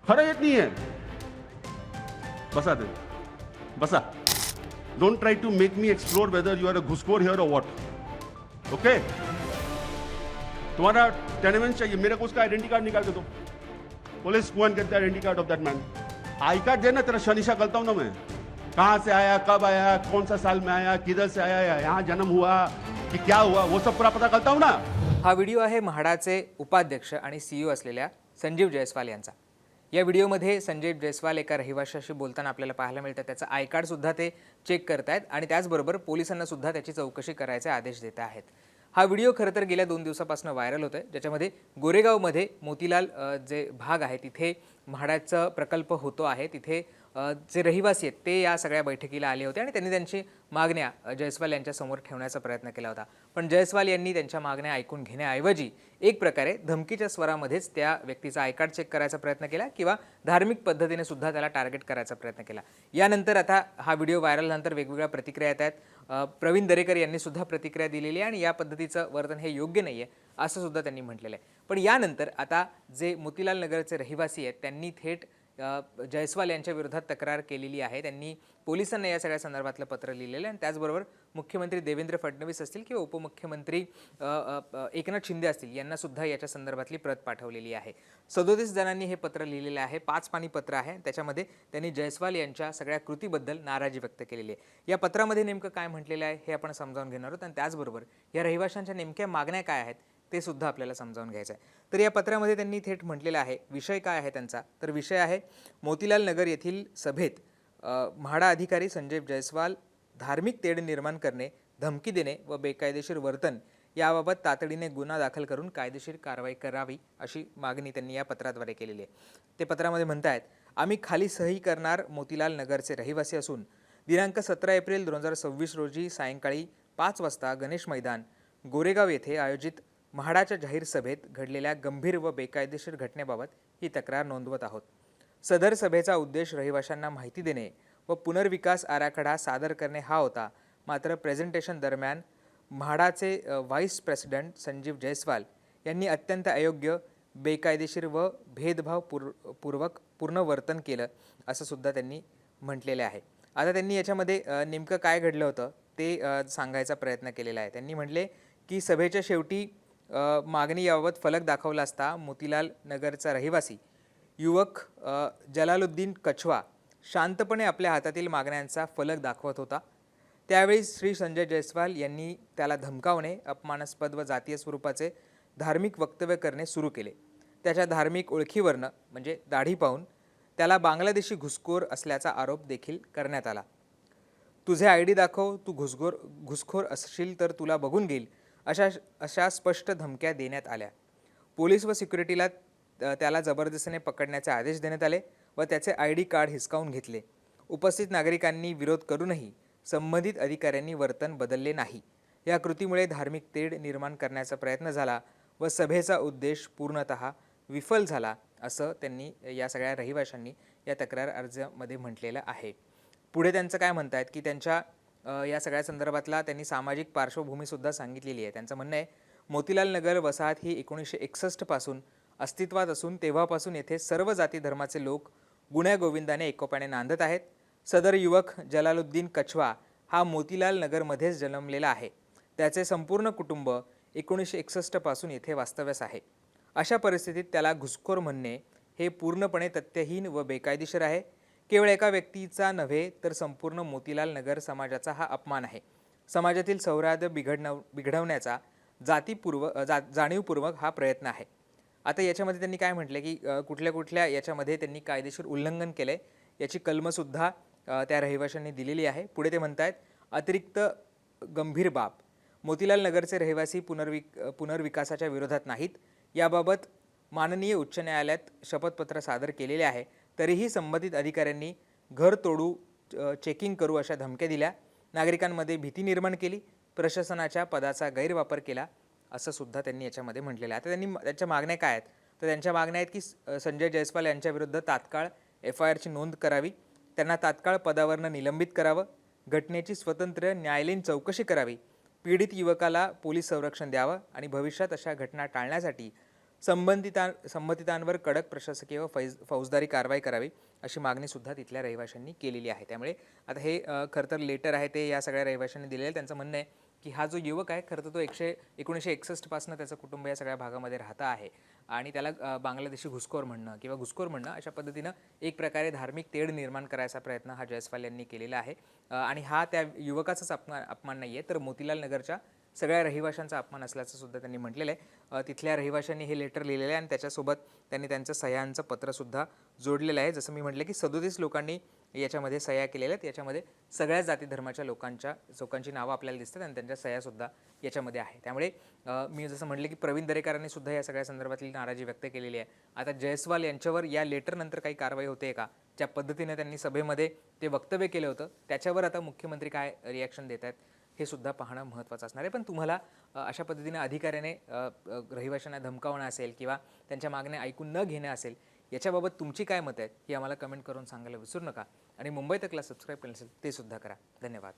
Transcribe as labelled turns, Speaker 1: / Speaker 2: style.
Speaker 1: खरं येत नाहीये. बसा ते, बसा. Don't try to make me explore whether you are a घुसखोर हियर और व्हाट. ओके, तुम्हारा टेनेमेंट चाहिए, मेरे को उसका आइडेंटिटी कार्ड निकाल के दो. Police go and get the identity card of that man. I card देना, तेरा शनिशा करता हूं ना मैं. कहां से आया, कब आया, कौन सा साल में आया, किधर से आया, यहाँ जन्म हुआ कि क्या हुआ, वो सब पूरा पता करता हूं ना.
Speaker 2: हा व्हिडिओ आहे म्हाडाचे उपाध्यक्ष आणि सीईओ असलेल्या संजीव जयस्वाल यांचा. या व्हिडिओमध्ये संजीव जयस्वाल एका रहिवाशाशी बोलताना आपल्याला पाहायला मिळतं. त्याचं आय कार्ड सुद्धा ते चेक करतायत आणि त्याचबरोबर पोलिसांना सुद्धा त्याची चौकशी करायचे आदेश देत आहेत. हा व्हिडिओ खरं तर गेल्या 2 दिवसापासून व्हायरल होतोय, ज्याच्यामध्ये गोरेगावमध्ये मोतीलाल जे भाग आहे तिथे म्हाडाचा प्रकल्प होतो आहे. तिथे जे रहिवासी आहेत ते या सगळ्या बैठकीला आले होते आणि त्यांनी त्यांची मागण्या जयस्वाल यांच्या समोर ठेवण्याचा प्रयत्न केला होता. पण जयस्वाल यांनी त्यांच्या मागण्या ऐकून घेण्याऐवजी एक प्रकारे धमकीच्या स्वरामध्येच त्या व्यक्तीचा आय कार्ड चेक करायचा प्रयत्न केला किंवा धार्मिक पद्धतीने सुद्धा त्याला टार्गेट करायचा प्रयत्न केला. यानंतर आता हा व्हिडिओ व्हायरल नंतर वेगवेगळ्या प्रतिक्रिया येत आहेत. प्रवीण दरेकर यांनी सुद्धा प्रतिक्रिया दिलेली आहे आणि या पद्धतीचं वर्तन हे योग्य नाहीये असं सुद्धा त्यांनी म्हटलेलं आहे. पण यानंतर आता जे मोतीलाल नगरचे रहिवासी आहेत त्यांनी थेट जयस्वाल यांच्या विरोधात तक्रार केलेली आहे. त्यांनी पोलिसांना या सगळ्या संदर्भातलं पत्र लिहिलेलं आहे आणि त्याचबरोबर मुख्यमंत्री देवेंद्र फडणवीस असतील किंवा उपमुख्यमंत्री एकनाथ शिंदे असतील यांना सुद्धा याच्या संदर्भातली प्रत पाठवलेली आहे. 37 जणांनी हे पत्र लिहिलेलं आहे. 5 पानी पत्र आहे. त्याच्यामध्ये त्यांनी जयस्वाल यांच्या सगळ्या कृतीबद्दल नाराजी व्यक्त केलेली आहे. या पत्रामध्ये नेमकं काय म्हटलेलं आहे हे आपण समजावून घेणार आहोत आणि त्याचबरोबर या रहिवाशांच्या नेमक्या मागण्या काय आहेत ते सुद्धा आपल्याला समजावून घ्यायचं आहे. तर या पत्रामध्ये त्यांनी थेट म्हटलेलं आहे, विषय काय आहे त्यांचा, तर विषय आहे मोतीलाल नगर येथील सभेत म्हाडा अधिकारी संजय जयस्वाल धार्मिक तेढ निर्माण करणे, धमकी देणे व बेकायदेशीर वर्तन याबाबत तातडीने गुन्हा दाखल करून कायदेशीर कारवाई करावी अशी मागणी त्यांनी या पत्राद्वारे केलेली आहे. ते पत्रामध्ये म्हणतायत, आम्ही खाली सही करणार मोतीलाल नगरचे रहिवासी असून दिनांक 17 एप्रिल 2026 रोजी सायंकाळी 5 वाजता गणेश मैदान गोरेगाव येथे आयोजित म्हाडाच्या जाहीर सभेत घडलेल्या गंभीर व बेकायदेशीर घटनेबाबत ही तक्रार नोंदवत आहोत. सदर सभेचा उद्देश रहिवाशांना माहिती देणे व पुनर्विकास आराखडा सादर करणे हा होता. मात्र प्रेझेंटेशन दरम्यान म्हाडाचे व्हाईस प्रेसिडेंट संजीव जयस्वाल यांनी अत्यंत अयोग्य, बेकायदेशीर व भेदभावपूर्वक पूर्ण वर्तन केलं असं सुद्धा त्यांनी म्हटलेले आहे. आता त्यांनी याच्यामध्ये नेमकं काय घडलं होतं ते सांगायचा प्रयत्न केलेला आहे. त्यांनी म्हटले की सभेच्या शेवटी मागणी याबाबत फलक दाखवला असता मोतीलाल नगरचा रहिवासी युवक जलालुद्दीन कछवा शांतपणे आपल्या हातातील मागण्यांचा फलक दाखवत होता. त्यावेळी श्री संजय जयस्वाल यांनी त्याला धमकावणे, अपमानास्पद व जातीय स्वरूपाचे धार्मिक वक्तव्य करणे सुरू केले. त्याच्या धार्मिक ओळखीवरनं म्हणजे दाढी पाहून त्याला बांगलादेशी घुसखोर असल्याचा आरोप देखील करण्यात आला. तुझे आयडी दाखव, तू घुसखोर असशील तर तुला बघून घेईल अशा स्पष्ट धमक्या देण्यात आल्या. पोलीस व सिक्युरिटीला त्याला जबरदस्तीने पकडण्याचे आदेश देण्यात आले व त्याचे आयडी कार्ड हिसकावून घेतले. उपस्थित नागरिकांनी विरोध करूनही संबंधित अधिकाऱ्यांनी वर्तन बदलले नाही. या कृतीमुळे धार्मिक तेढ निर्माण करण्याचा प्रयत्न झाला व सभेचा उद्देश पूर्णतः विफल झाला असं त्यांनी या सगळ्या रहिवाशांनी या तक्रार अर्जामध्ये म्हटलेलं आहे. पुढे त्यांचं काय म्हणतायत की त्यांच्या या सगळ्या संदर्भातला त्यांनी सामाजिक पार्श्वभूमीसुद्धा सांगितलेली आहे. त्यांचं म्हणणं आहे, मोतीलाल नगर वसाहत ही 1961 पासून अस्तित्वात असून तेव्हापासून येथे सर्व जाती धर्माचे लोक गुण्यागोविंदाने एकोप्याने नांदत आहेत. सदर युवक जलालुद्दीन कछवा हा मोतीलाल नगरमध्येच जन्मलेला आहे. त्याचे संपूर्ण कुटुंब 1961 पासून येथे वास्तव्यास आहे. अशा परिस्थितीत त्याला घुसखोर म्हणणे हे पूर्णपणे तथ्यहीन व बेकायदेशीर आहे. केवळ एका व्यक्तीचा नव्हे तर संपूर्ण मोतीलाल नगर समाजाचा हा अपमान आहे. समाजातील सौहार्द बिघडवण्याचा जाणीवपूर्वक हा प्रयत्न आहे. आता याच्यामध्ये त्यांनी काय म्हटलं की कुठल्या याच्यामध्ये त्यांनी कायदेशीर उल्लंघन केलंय याची कलमसुद्धा त्या रहिवाशांनी दिलेली आहे. पुढे ते म्हणतायत, अतिरिक्त गंभीर बाब, मोतीलाल नगरचे रहिवासी पुनर्विकासाच्या विरोधात नाहीत. याबाबत माननीय उच्च न्यायालयात शपथपत्र सादर केलेले आहे. तरीही संबंधित अधिकाऱ्यांनी घर तोडू, चेकिंग करू अशा धमक्या दिल्या, नागरिकांमध्ये भीती निर्माण केली, प्रशासनाच्या पदाचा गैरवापर केला असं सुद्धा त्यांनी याच्यामध्ये म्हटलेलं आहे. आता त्यांनी त्यांच्या मागण्या काय आहेत तर त्यांच्या मागण्या आहेत की संजय जयस्वाल यांच्याविरुद्ध तात्काळ FIRची नोंद करावी, त्यांना तात्काळ पदावरनं निलंबित करावं, घटनेची स्वतंत्र न्यायालयीन चौकशी करावी, पीडित युवकाला पोलीस संरक्षण द्यावं आणि भविष्यात अशा घटना टाळण्यासाठी संबंधितांवर कडक प्रशासकीय व फौजदारी कारवाई करावी अशी मागणीसुद्धा तिथल्या रहिवाशांनी केलेली आहे. त्यामुळे आता हे खरं तर लेटर आहे ते या सगळ्या रहिवाशांनी दिलेलं आहे. त्यांचं म्हणणं आहे की हा जो युवक आहे खरं तर तो 1961 पासून त्याचं कुटुंब या सगळ्या भागामध्ये राहतं आहे आणि त्याला बांगलादेशी घुसखोर म्हणणं किंवा घुसखोर म्हणणं अशा पद्धतीनं एक प्रकारे धार्मिक तेढ निर्माण करायचा प्रयत्न हा जयस्वाल यांनी केलेला आहे. आणि हा त्या युवकाचाच अपमान नाही आहे तर मोतीलाल नगरच्या सगळ्या रहिवाशांचा अपमान असल्याचं सुद्धा त्यांनी म्हटलेलं आहे. तिथल्या रहिवाशांनी हे लेटर लिहिलेलं आहे आणि त्याच्यासोबत त्यांनी त्यांचं सह्यांचं पत्रसुद्धा जोडलेलं आहे. जसं मी म्हटलं की 37 लोकांनी याच्यामध्ये सह्या केलेल्या आहेत. याच्यामध्ये सगळ्या जाती धर्माच्या लोकांची नावं आपल्याला दिसतात आणि त्यांच्या सह्यासुद्धा याच्यामध्ये आहे. त्यामुळे मी जसं म्हटलं की प्रवीण दरेकरांनी सुद्धा या सगळ्या संदर्भातली नाराजी व्यक्त केलेली आहे. आता जयस्वाल यांच्यावर या लेटरनंतर काही कारवाई होते का, ज्या पद्धतीने त्यांनी सभेमध्ये ते वक्तव्य केलं होतं त्याच्यावर आता मुख्यमंत्री काय रिॲक्शन देत आहेत हे सुद्धा पाहणं महत्त्वाचं असणार आहे. पण तुम्हाला अशा पद्धतीने अधिकाऱ्याने रहिवाशांना धमकावणं असेल किंवा त्यांच्या मागण्या ऐकून न घेणं असेल याच्याबाबत तुमची काय मतं आहेत ही आम्हाला कमेंट करून सांगायला विसरू नका आणि मुंबई तकला सबस्क्राईब केलं असेल ते सुद्धा करा. धन्यवाद.